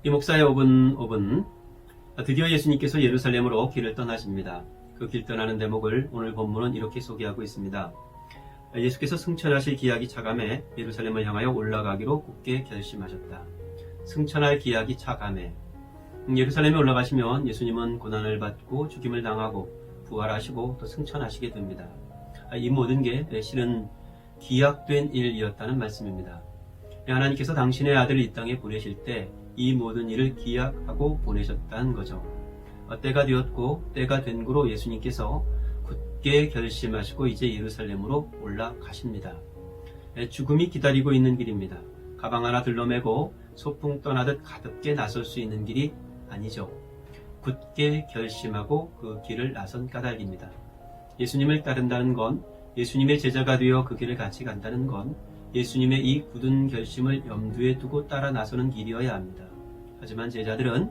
이 목사의 5분 드디어 예수님께서 예루살렘으로 길을 떠나십니다. 그 길 떠나는 대목을 오늘 본문은 이렇게 소개하고 있습니다. 예수께서 승천하실 기약이 차감해 예루살렘을 향하여 올라가기로 굳게 결심하셨다. 승천할 기약이 차감해 예루살렘에 올라가시면 예수님은 고난을 받고 죽임을 당하고 부활하시고 또 승천하시게 됩니다. 이 모든 게 실은 기약된 일이었다는 말씀입니다. 하나님께서 당신의 아들을 이 땅에 보내실 때 이 모든 일을 기약하고 보내셨다는 거죠. 때가 되었고 때가 된 고로 예수님께서 굳게 결심하시고 이제 예루살렘으로 올라가십니다. 죽음이 기다리고 있는 길입니다. 가방 하나 들러매고 소풍 떠나듯 가볍게 나설 수 있는 길이 아니죠. 굳게 결심하고 그 길을 나선 까닭입니다. 예수님을 따른다는 건, 예수님의 제자가 되어 그 길을 같이 간다는 건 예수님의 이 굳은 결심을 염두에 두고 따라 나서는 길이어야 합니다. 하지만 제자들은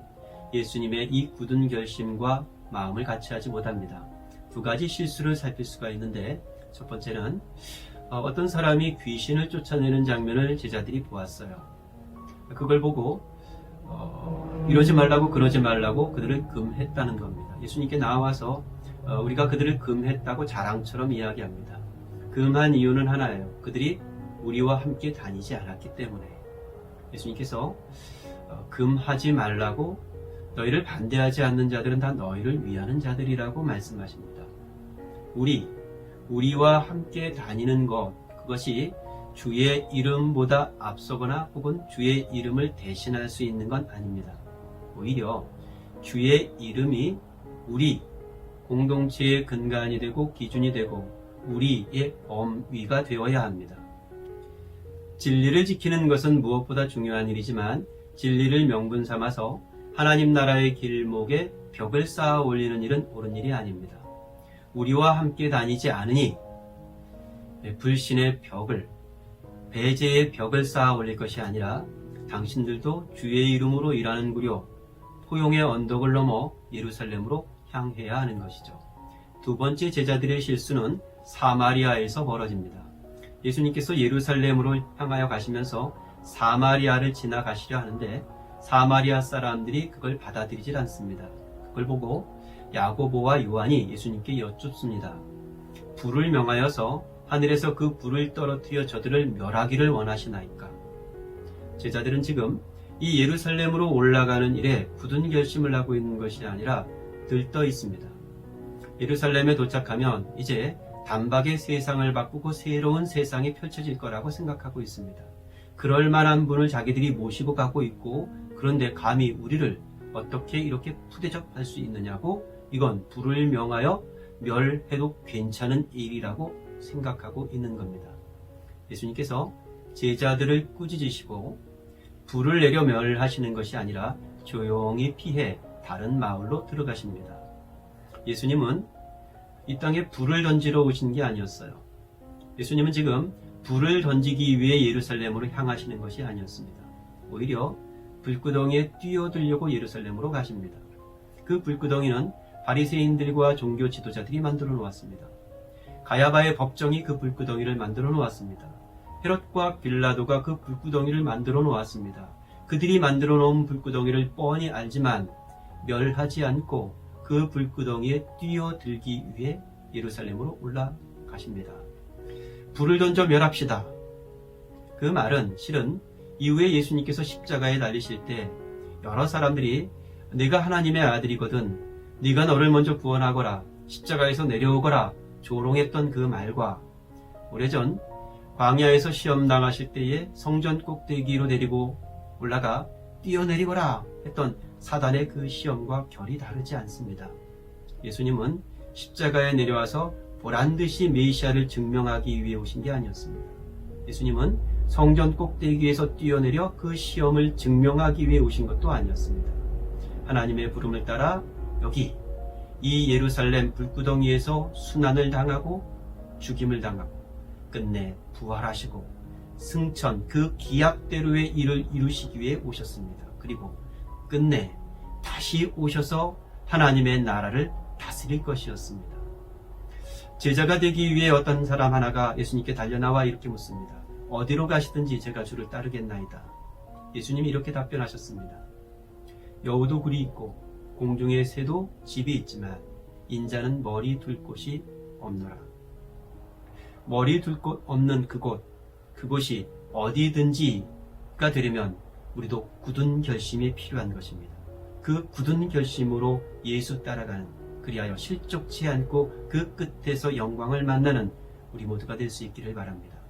예수님의 이 굳은 결심과 마음을 같이 하지 못합니다. 두 가지 실수를 살필 수가 있는데, 첫 번째는 어떤 사람이 귀신을 쫓아내는 장면을 제자들이 보았어요. 그걸 보고 이러지 말라고 그러지 말라고 그들을 금했다는 겁니다. 예수님께 나와서 우리가 그들을 금했다고 자랑처럼 이야기합니다. 금한 이유는 하나예요. 그들이 우리와 함께 다니지 않았기 때문에. 예수님께서 금하지 말라고, 너희를 반대하지 않는 자들은 다 너희를 위하는 자들이라고 말씀하십니다. 우리와 함께 다니는 것, 그것이 주의 이름보다 앞서거나 혹은 주의 이름을 대신할 수 있는 건 아닙니다. 오히려 주의 이름이 우리 공동체의 근간이 되고 기준이 되고 우리의 범위가 되어야 합니다. 진리를 지키는 것은 무엇보다 중요한 일이지만 진리를 명분 삼아서 하나님 나라의 길목에 벽을 쌓아 올리는 일은 옳은 일이 아닙니다. 우리와 함께 다니지 않으니 불신의 벽을, 배제의 벽을 쌓아 올릴 것이 아니라 당신들도 주의 이름으로 일하는구려 포용의 언덕을 넘어 예루살렘으로 향해야 하는 것이죠. 두 번째 제자들의 실수는 사마리아에서 벌어집니다. 예수님께서 예루살렘으로 향하여 가시면서 사마리아를 지나가시려 하는데 사마리아 사람들이 그걸 받아들이질 않습니다. 그걸 보고 야고보와 요한이 예수님께 여쭙습니다. 불을 명하여서 하늘에서 그 불을 떨어뜨려 저들을 멸하기를 원하시나이까? 제자들은 지금 이 예루살렘으로 올라가는 일에 굳은 결심을 하고 있는 것이 아니라 들떠 있습니다. 예루살렘에 도착하면 이제 단박에 세상을 바꾸고 새로운 세상이 펼쳐질 거라고 생각하고 있습니다. 그럴 만한 분을 자기들이 모시고 가고 있고, 그런데 감히 우리를 어떻게 이렇게 푸대접할 수 있느냐고, 이건 불을 명하여 멸해도 괜찮은 일이라고 생각하고 있는 겁니다. 예수님께서 제자들을 꾸짖으시고 불을 내려 멸하시는 것이 아니라 조용히 피해 다른 마을로 들어가십니다. 예수님은 이 땅에 불을 던지러 오신 게 아니었어요. 예수님은 지금 불을 던지기 위해 예루살렘으로 향하시는 것이 아니었습니다. 오히려 불구덩이에 뛰어들려고 예루살렘으로 가십니다. 그 불구덩이는 바리새인들과 종교 지도자들이 만들어 놓았습니다. 가야바의 법정이 그 불구덩이를 만들어 놓았습니다. 헤롯과 빌라도가 그 불구덩이를 만들어 놓았습니다. 그들이 만들어 놓은 불구덩이를 뻔히 알지만 멸하지 않고 그 불구덩이에 뛰어들기 위해 예루살렘으로 올라가십니다. 불을 던져 멸합시다. 그 말은 실은 이후에 예수님께서 십자가에 달리실 때 여러 사람들이 네가 하나님의 아들이거든, 네가 너를 먼저 구원하거라, 십자가에서 내려오거라 조롱했던 그 말과 오래전 광야에서 시험 당하실 때에 성전 꼭대기로 데리고 올라가 뛰어내리거라 했던 사단의 그 시험과 결이 다르지 않습니다. 예수님은 십자가에 내려와서 보란듯이 메시아를 증명하기 위해 오신 게 아니었습니다. 예수님은 성전 꼭대기에서 뛰어내려 그 시험을 증명하기 위해 오신 것도 아니었습니다. 하나님의 부름을 따라 여기 이 예루살렘 불구덩이에서 순환을 당하고 죽임을 당하고 끝내 부활하시고 승천, 그 기약대로의 일을 이루시기 위해 오셨습니다. 그리고 끝내 다시 오셔서 하나님의 나라를 다스릴 것이었습니다. 제자가 되기 위해 어떤 사람 하나가 예수님께 달려나와 이렇게 묻습니다. 어디로 가시든지 제가 주를 따르겠나이다. 예수님이 이렇게 답변하셨습니다. 여우도 굴이 있고 공중의 새도 집이 있지만 인자는 머리 둘 곳이 없노라. 머리 둘 곳 없는 그곳이 어디든지가 되려면 우리도 굳은 결심이 필요한 것입니다. 그 굳은 결심으로 예수 따라가는, 그리하여 실족치 않고 그 끝에서 영광을 만나는 우리 모두가 될 수 있기를 바랍니다.